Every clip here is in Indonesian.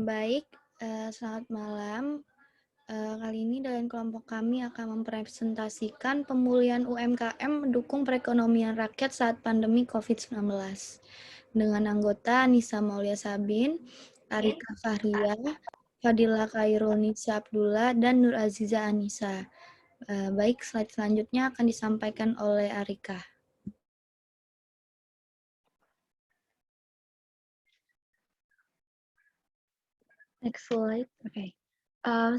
Baik, selamat malam. Kali ini dalam kelompok kami akan mempresentasikan pemulihan UMKM mendukung perekonomian rakyat saat pandemi COVID-19. Dengan anggota Nisa Maulia Sabin, Arika Fahria, Fadila Khairul Nisa Abdullah, dan Nur Aziza Anissa. Baik, slide selanjutnya akan disampaikan oleh Arika. Next slide. Oke.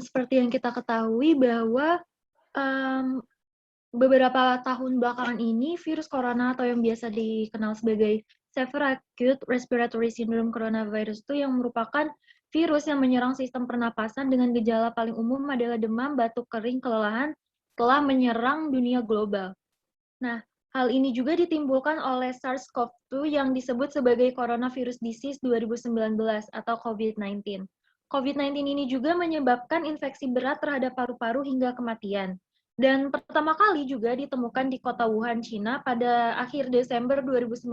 Seperti yang kita ketahui bahwa beberapa tahun belakangan ini virus corona atau yang biasa dikenal sebagai Severe Acute Respiratory Syndrome coronavirus itu yang merupakan virus yang menyerang sistem pernapasan dengan gejala paling umum adalah demam, batuk kering, kelelahan telah menyerang dunia global. Nah, hal ini juga ditimbulkan oleh SARS-CoV-2 yang disebut sebagai Coronavirus Disease 2019 atau COVID-19. COVID-19 ini juga menyebabkan infeksi berat terhadap paru-paru hingga kematian. Dan pertama kali juga ditemukan di kota Wuhan, China pada akhir Desember 2019.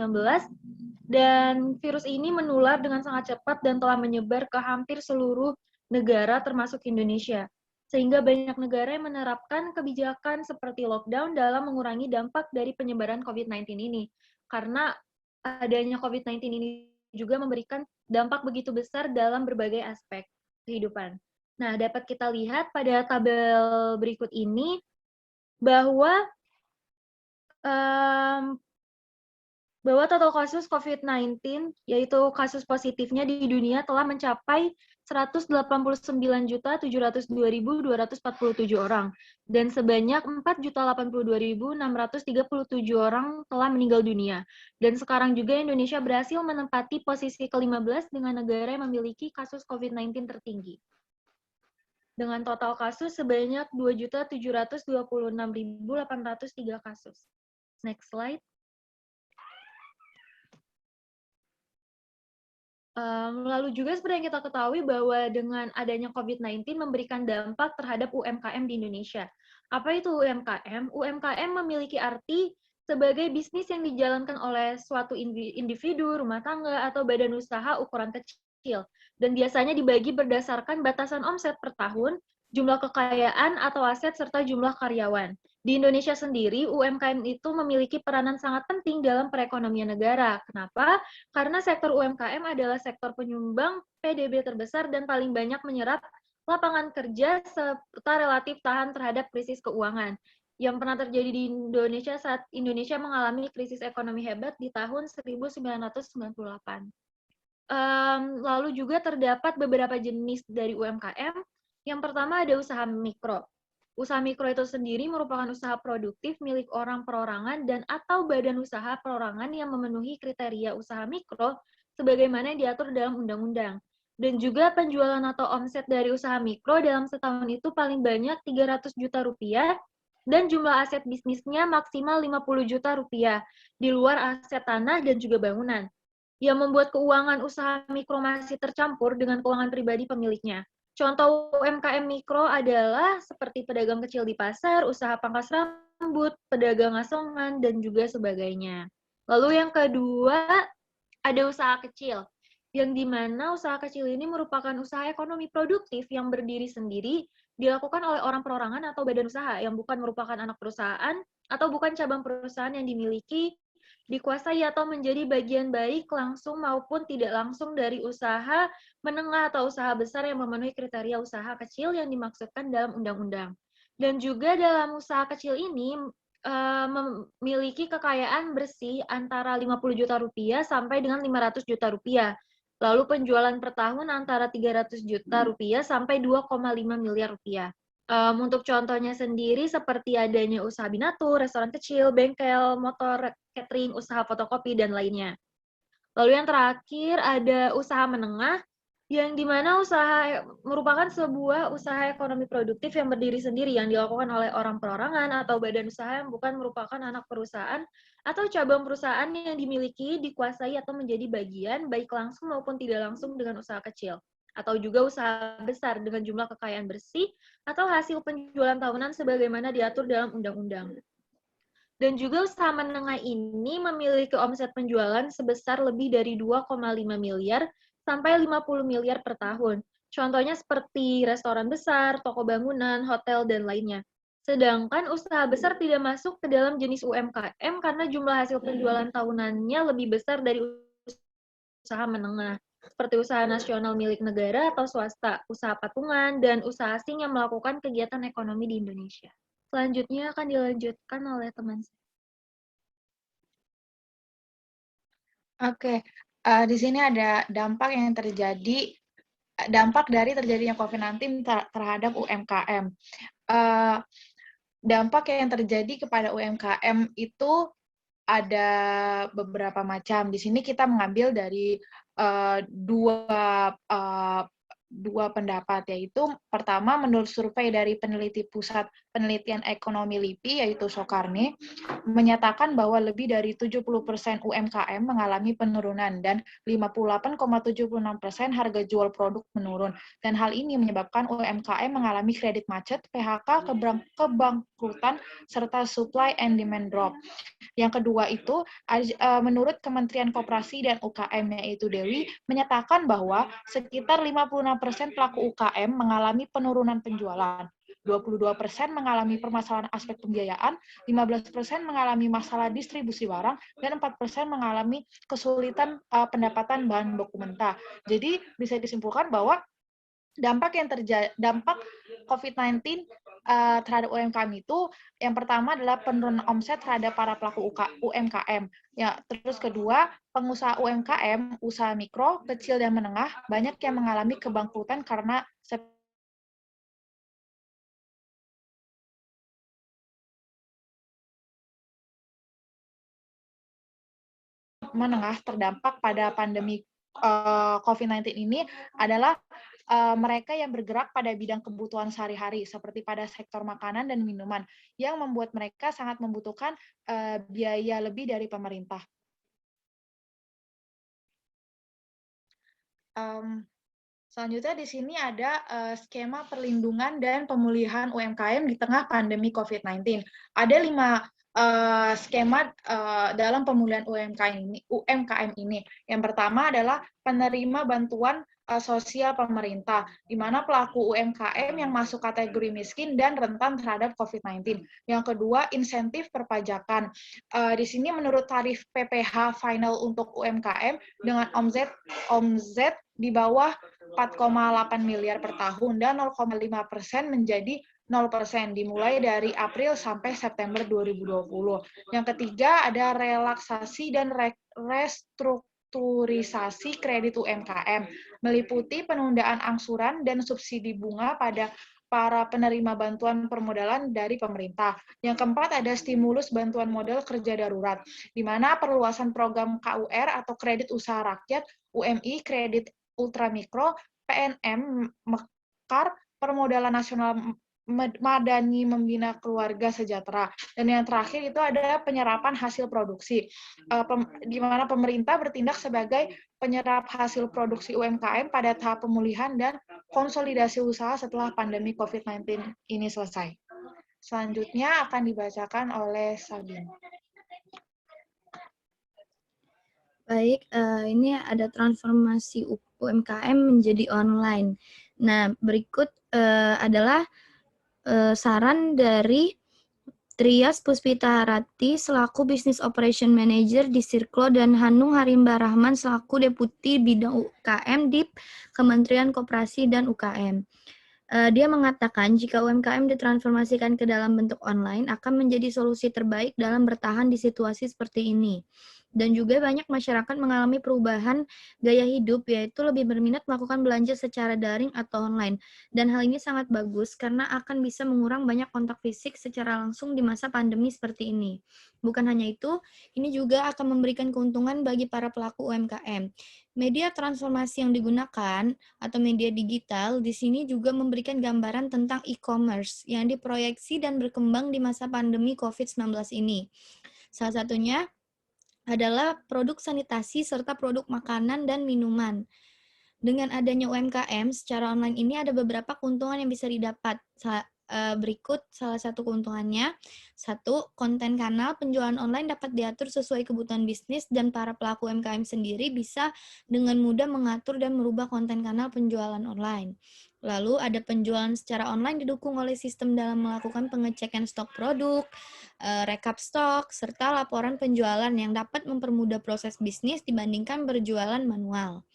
Dan virus ini menular dengan sangat cepat dan telah menyebar ke hampir seluruh negara termasuk Indonesia. Sehingga banyak negara yang menerapkan kebijakan seperti lockdown dalam mengurangi dampak dari penyebaran COVID-19 ini. Karena adanya COVID-19 ini juga memberikan dampak begitu besar dalam berbagai aspek kehidupan. Nah, dapat kita lihat pada tabel berikut ini bahwa total kasus COVID-19, yaitu kasus positifnya di dunia telah mencapai 189.702.247 orang, dan sebanyak 4.082.637 orang telah meninggal dunia. Dan sekarang juga Indonesia berhasil menempati posisi ke-15 dengan negara yang memiliki kasus COVID-19 tertinggi. Dengan total kasus sebanyak 2.726.803 kasus. Next slide. Lalu juga seperti yang kita ketahui bahwa dengan adanya COVID-19 memberikan dampak terhadap UMKM di Indonesia. Apa itu UMKM? UMKM memiliki arti sebagai bisnis yang dijalankan oleh suatu individu, rumah tangga, atau badan usaha ukuran kecil. Dan biasanya dibagi berdasarkan batasan omset per tahun, jumlah kekayaan atau aset, serta jumlah karyawan. Di Indonesia sendiri, UMKM itu memiliki peranan sangat penting dalam perekonomian negara. Kenapa? Karena sektor UMKM adalah sektor penyumbang PDB terbesar dan paling banyak menyerap lapangan kerja serta relatif tahan terhadap krisis keuangan yang pernah terjadi di Indonesia saat Indonesia mengalami krisis ekonomi hebat di tahun 1998. Lalu juga terdapat beberapa jenis dari UMKM. Yang pertama ada usaha mikro. Usaha mikro itu sendiri merupakan usaha produktif milik orang perorangan dan atau badan usaha perorangan yang memenuhi kriteria usaha mikro sebagaimana yang diatur dalam undang-undang. Dan juga penjualan atau omset dari usaha mikro dalam setahun itu paling banyak 300 juta rupiah dan jumlah aset bisnisnya maksimal 50 juta rupiah di luar aset tanah dan juga bangunan. Yang membuat keuangan usaha mikro masih tercampur dengan keuangan pribadi pemiliknya. Contoh UMKM mikro adalah seperti pedagang kecil di pasar, usaha pangkas rambut, pedagang asongan, dan juga sebagainya. Lalu yang kedua, ada usaha kecil, yang dimana usaha kecil ini merupakan usaha ekonomi produktif yang berdiri sendiri, dilakukan oleh orang perorangan atau badan usaha, yang bukan merupakan anak perusahaan, atau bukan cabang perusahaan yang dimiliki, dikuasai atau menjadi bagian baik langsung maupun tidak langsung dari usaha menengah atau usaha besar yang memenuhi kriteria usaha kecil yang dimaksudkan dalam undang-undang. Dan juga dalam usaha kecil ini memiliki kekayaan bersih antara 50 juta rupiah sampai dengan 500 juta rupiah. Lalu penjualan per tahun antara 300 juta rupiah sampai 2,5 miliar rupiah. Untuk contohnya sendiri seperti adanya usaha binatur, restoran kecil, bengkel, motor, catering, usaha fotokopi, dan lainnya. Lalu yang terakhir ada usaha menengah, yang dimana usaha merupakan sebuah usaha ekonomi produktif yang berdiri sendiri, yang dilakukan oleh orang perorangan atau badan usaha yang bukan merupakan anak perusahaan atau cabang perusahaan yang dimiliki, dikuasai, atau menjadi bagian, baik langsung maupun tidak langsung dengan usaha kecil atau juga usaha besar dengan jumlah kekayaan bersih atau hasil penjualan tahunan sebagaimana diatur dalam undang-undang. Dan juga usaha menengah ini memiliki omset penjualan sebesar lebih dari 2,5 miliar sampai 50 miliar per tahun. Contohnya seperti restoran besar, toko bangunan, hotel, dan lainnya. Sedangkan usaha besar tidak masuk ke dalam jenis UMKM karena jumlah hasil penjualan tahunannya lebih besar dari usaha menengah, seperti usaha nasional milik negara atau swasta, usaha patungan, dan usaha asing yang melakukan kegiatan ekonomi di Indonesia. Selanjutnya akan dilanjutkan oleh teman saya. Oke, di sini ada dampak dari terjadinya COVID-19 terhadap UMKM. Dampak yang terjadi kepada UMKM itu ada beberapa macam. Di sini kita mengambil dari dua pendapat, yaitu pertama menurut survei dari peneliti Pusat Penelitian Ekonomi LIPI, yaitu Soekarni, menyatakan bahwa lebih dari 70% UMKM mengalami penurunan dan 58,76% harga jual produk menurun. Dan hal ini menyebabkan UMKM mengalami kredit macet, PHK, kebangkrutan, serta supply and demand drop. Yang kedua itu, menurut Kementerian Koperasi dan UKM, yaitu Dewi, menyatakan bahwa sekitar 56% pelaku UKM mengalami penurunan penjualan, 22% mengalami permasalahan aspek pembiayaan, 15% mengalami masalah distribusi barang, dan 4% mengalami kesulitan pendapatan bahan baku mentah. Jadi bisa disimpulkan bahwa dampak COVID-19 terhadap UMKM itu yang pertama adalah penurunan omset terhadap para pelaku UMKM. Ya, terus kedua, pengusaha UMKM, usaha mikro, kecil dan menengah banyak yang mengalami kebangkrutan karena menengah terdampak pada pandemi COVID-19 ini adalah mereka yang bergerak pada bidang kebutuhan sehari-hari, seperti pada sektor makanan dan minuman, yang membuat mereka sangat membutuhkan biaya lebih dari pemerintah. Selanjutnya di sini ada skema perlindungan dan pemulihan UMKM di tengah pandemi COVID-19. Ada 5 skema dalam pemulihan UMKM ini. Yang pertama adalah penerima bantuan sosial pemerintah, di mana pelaku UMKM yang masuk kategori miskin dan rentan terhadap COVID-19. Yang kedua, insentif perpajakan. Di sini menurut tarif PPh final untuk UMKM dengan omzet di bawah 4,8 miliar per tahun dan 0,5% menjadi 0% dimulai dari April sampai September 2020. Yang ketiga ada relaksasi dan restrukturisasi kredit UMKM, meliputi penundaan angsuran dan subsidi bunga pada para penerima bantuan permodalan dari pemerintah. Yang keempat ada stimulus bantuan modal kerja darurat, di mana perluasan program KUR atau kredit usaha rakyat, UMI, kredit ultramikro, PNM, Mekar, permodalan nasional madani membina keluarga sejahtera. Dan yang terakhir itu ada penyerapan hasil produksi, di mana pemerintah bertindak sebagai penyerap hasil produksi UMKM pada tahap pemulihan dan konsolidasi usaha setelah pandemi COVID-19 ini selesai. Selanjutnya akan dibacakan oleh Sabine. Baik, ini ada transformasi UMKM menjadi online. Nah, berikut adalah saran dari Trias Puspita Harati selaku Business Operation Manager di Sirklo dan Hanung Harimba Rahman selaku Deputi Bidang UKM di Kementerian Koperasi dan UKM. Dia mengatakan jika UMKM ditransformasikan ke dalam bentuk online akan menjadi solusi terbaik dalam bertahan di situasi seperti ini. Dan juga banyak masyarakat mengalami perubahan gaya hidup, yaitu lebih berminat melakukan belanja secara daring atau online. Dan hal ini sangat bagus karena akan bisa mengurang banyak kontak fisik secara langsung di masa pandemi seperti ini. Bukan hanya itu, ini juga akan memberikan keuntungan bagi para pelaku UMKM. Media transformasi yang digunakan atau media digital di sini juga memberikan gambaran tentang e-commerce yang diproyeksi dan berkembang di masa pandemi COVID-19 ini. Salah satunya adalah produk sanitasi serta produk makanan dan minuman. Dengan adanya UMKM secara online ini ada beberapa keuntungan yang bisa didapat. Berikut salah satu keuntungannya. Satu, konten kanal penjualan online dapat diatur sesuai kebutuhan bisnis dan para pelaku UMKM sendiri bisa dengan mudah mengatur dan merubah konten kanal penjualan online. Lalu ada penjualan secara online didukung oleh sistem dalam melakukan pengecekan stok produk, rekap stok, serta laporan penjualan yang dapat mempermudah proses bisnis dibandingkan berjualan manual.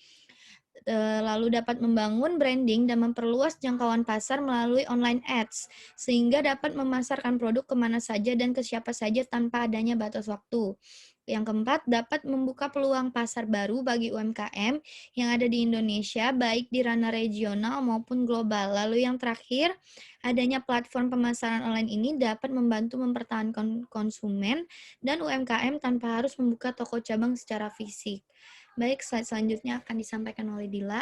Lalu dapat membangun branding dan memperluas jangkauan pasar melalui online ads, sehingga dapat memasarkan produk kemana saja dan ke siapa saja tanpa adanya batas waktu. Yang keempat, dapat membuka peluang pasar baru bagi UMKM yang ada di Indonesia, baik di ranah regional maupun global. Lalu yang terakhir, adanya platform pemasaran online ini dapat membantu mempertahankan konsumen dan UMKM tanpa harus membuka toko cabang secara fisik. Baik, slide selanjutnya akan disampaikan oleh Dila.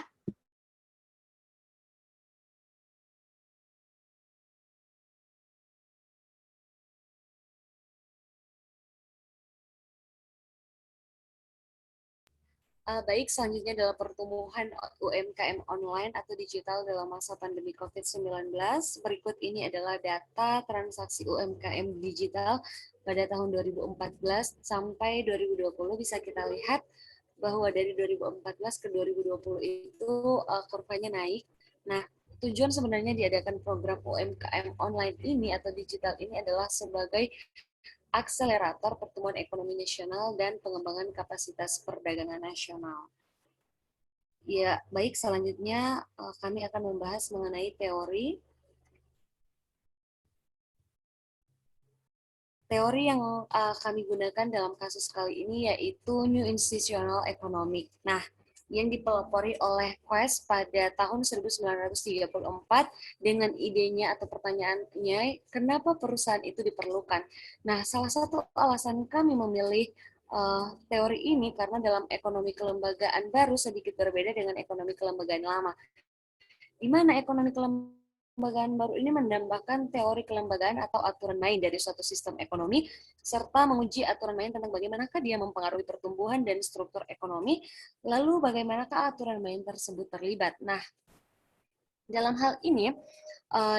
Baik, selanjutnya adalah pertumbuhan UMKM online atau digital dalam masa pandemi COVID-19. Berikut ini adalah data transaksi UMKM digital pada tahun 2014 sampai 2020. Bisa kita lihat bahwa dari 2014 ke 2020 itu kurvanya naik. Nah, tujuan sebenarnya diadakan program UMKM online ini atau digital ini adalah sebagai akselerator pertumbuhan ekonomi nasional dan pengembangan kapasitas perdagangan nasional. Ya, baik, selanjutnya kami akan membahas mengenai teori. Teori yang kami gunakan dalam kasus kali ini yaitu New Institutional Economic. Nah, yang dipelopori oleh Quest pada tahun 1934 dengan idenya atau pertanyaannya, kenapa perusahaan itu diperlukan? Nah, salah satu alasan kami memilih teori ini karena dalam ekonomi kelembagaan baru sedikit berbeda dengan ekonomi kelembagaan lama. Di mana ekonomi kelembagaan baru ini mendambakan teori kelembagaan atau aturan main dari suatu sistem ekonomi, serta menguji aturan main tentang bagaimanakah dia mempengaruhi pertumbuhan dan struktur ekonomi, lalu bagaimanakah aturan main tersebut terlibat. Nah, dalam hal ini,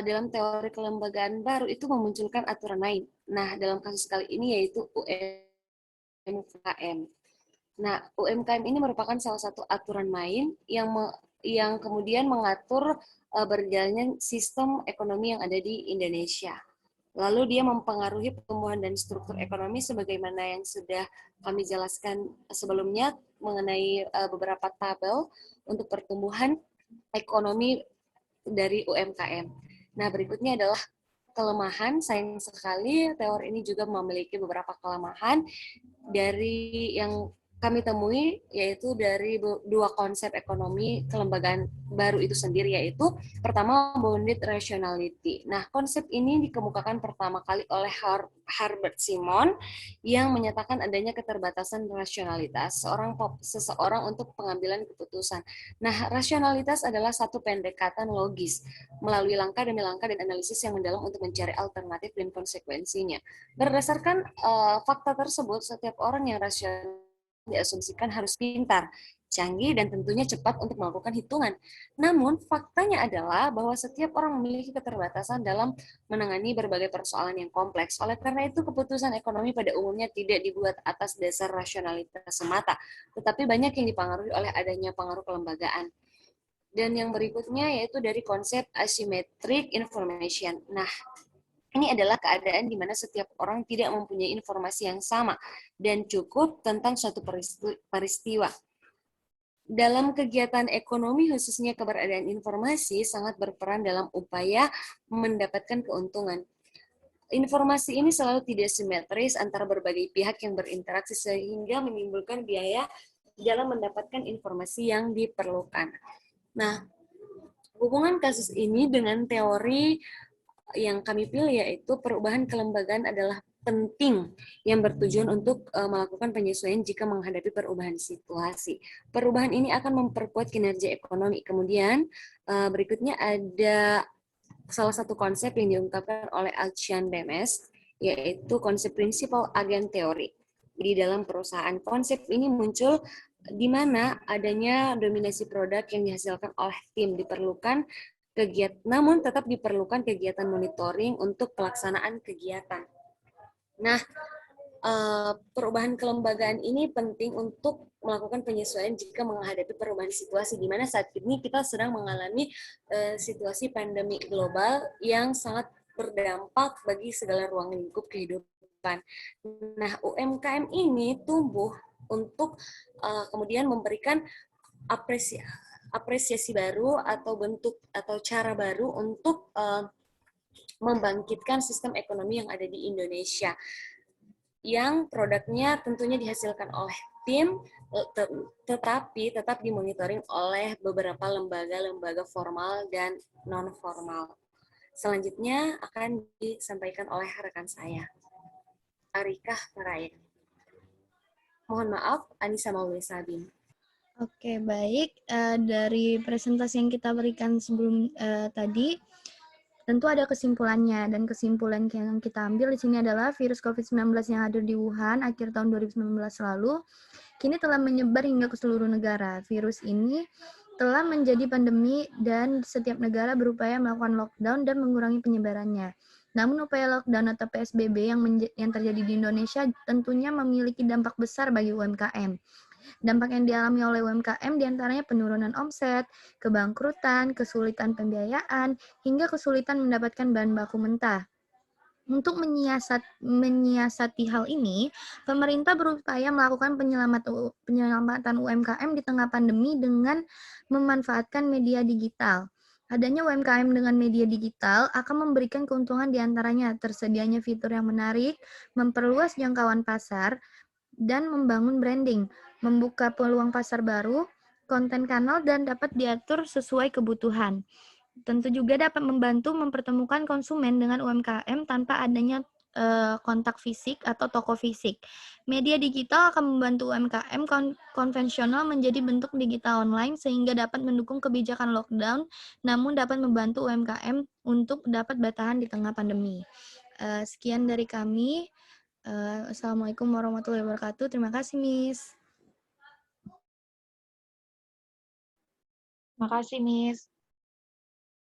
dalam teori kelembagaan baru itu memunculkan aturan main. Nah, dalam kasus kali ini yaitu UMKM. Nah, UMKM ini merupakan salah satu aturan main yang kemudian mengatur berjalannya sistem ekonomi yang ada di Indonesia. Lalu dia mempengaruhi pertumbuhan dan struktur ekonomi sebagaimana yang sudah kami jelaskan sebelumnya mengenai beberapa tabel untuk pertumbuhan ekonomi dari UMKM. Nah, berikutnya adalah kelemahan. Sayang sekali teori ini juga memiliki beberapa kelemahan dari yang kami temui, yaitu dari dua konsep ekonomi kelembagaan baru itu sendiri, yaitu pertama bounded rationality. Nah, konsep ini dikemukakan pertama kali oleh Herbert Simon yang menyatakan adanya keterbatasan rasionalitas seseorang untuk pengambilan keputusan. Nah, rasionalitas adalah satu pendekatan logis melalui langkah demi langkah dan analisis yang mendalam untuk mencari alternatif dan konsekuensinya. Berdasarkan fakta tersebut, setiap orang yang rasional diasumsikan harus pintar, canggih, dan tentunya cepat untuk melakukan hitungan. Namun, faktanya adalah bahwa setiap orang memiliki keterbatasan dalam menangani berbagai persoalan yang kompleks. Oleh karena itu, keputusan ekonomi pada umumnya tidak dibuat atas dasar rasionalitas semata, tetapi banyak yang dipengaruhi oleh adanya pengaruh kelembagaan. Dan yang berikutnya yaitu dari konsep asymmetric information. Nah, ini adalah keadaan di mana setiap orang tidak mempunyai informasi yang sama dan cukup tentang suatu peristiwa. Dalam kegiatan ekonomi, khususnya keberadaan informasi, sangat berperan dalam upaya mendapatkan keuntungan. Informasi ini selalu tidak simetris antara berbagai pihak yang berinteraksi sehingga menimbulkan biaya dalam mendapatkan informasi yang diperlukan. Nah, hubungan kasus ini dengan teori yang kami pilih yaitu perubahan kelembagaan adalah penting yang bertujuan untuk melakukan penyesuaian jika menghadapi perubahan situasi. Perubahan ini akan memperkuat kinerja ekonomi. Kemudian berikutnya ada salah satu konsep yang diungkapkan oleh Alcian Demes, yaitu konsep principal agent theory. Di dalam perusahaan, konsep ini muncul di mana adanya dominasi produk yang dihasilkan oleh tim diperlukan namun tetap diperlukan kegiatan monitoring untuk pelaksanaan kegiatan. Nah, perubahan kelembagaan ini penting untuk melakukan penyesuaian jika menghadapi perubahan situasi, di mana saat ini kita sedang mengalami situasi pandemi global yang sangat berdampak bagi segala ruang lingkup kehidupan. Nah, UMKM ini tumbuh untuk kemudian memberikan apresiasi baru atau bentuk atau cara baru untuk membangkitkan sistem ekonomi yang ada di Indonesia, yang produknya tentunya dihasilkan oleh tim, tetapi tetap dimonitoring oleh beberapa lembaga-lembaga formal dan non-formal. Selanjutnya akan disampaikan oleh rekan saya, Arika Parain. Mohon maaf, Anissa Maulwi Sabin. Oke, baik. Dari presentasi yang kita berikan sebelum tadi, tentu ada kesimpulannya, dan kesimpulan yang kita ambil di sini adalah virus COVID-19 yang hadir di Wuhan akhir tahun 2019 lalu, kini telah menyebar hingga ke seluruh negara. Virus ini telah menjadi pandemi dan setiap negara berupaya melakukan lockdown dan mengurangi penyebarannya. Namun upaya lockdown atau PSBB yang terjadi di Indonesia tentunya memiliki dampak besar bagi UMKM. Dampak yang dialami oleh UMKM diantaranya penurunan omset, kebangkrutan, kesulitan pembiayaan, hingga kesulitan mendapatkan bahan baku mentah. Untuk menyiasati hal ini, pemerintah berupaya melakukan penyelamatan UMKM di tengah pandemi dengan memanfaatkan media digital. Adanya UMKM dengan media digital akan memberikan keuntungan diantaranya tersedianya fitur yang menarik, memperluas jangkauan pasar, dan membangun branding, membuka peluang pasar baru, konten kanal, dan dapat diatur sesuai kebutuhan. Tentu juga dapat membantu mempertemukan konsumen dengan UMKM tanpa adanya kontak fisik atau toko fisik. Media digital akan membantu UMKM konvensional menjadi bentuk digital online sehingga dapat mendukung kebijakan lockdown, namun dapat membantu UMKM untuk dapat bertahan di tengah pandemi. Sekian dari kami. Assalamualaikum warahmatullahi wabarakatuh. Terima kasih, Miss. Makasih, Miss.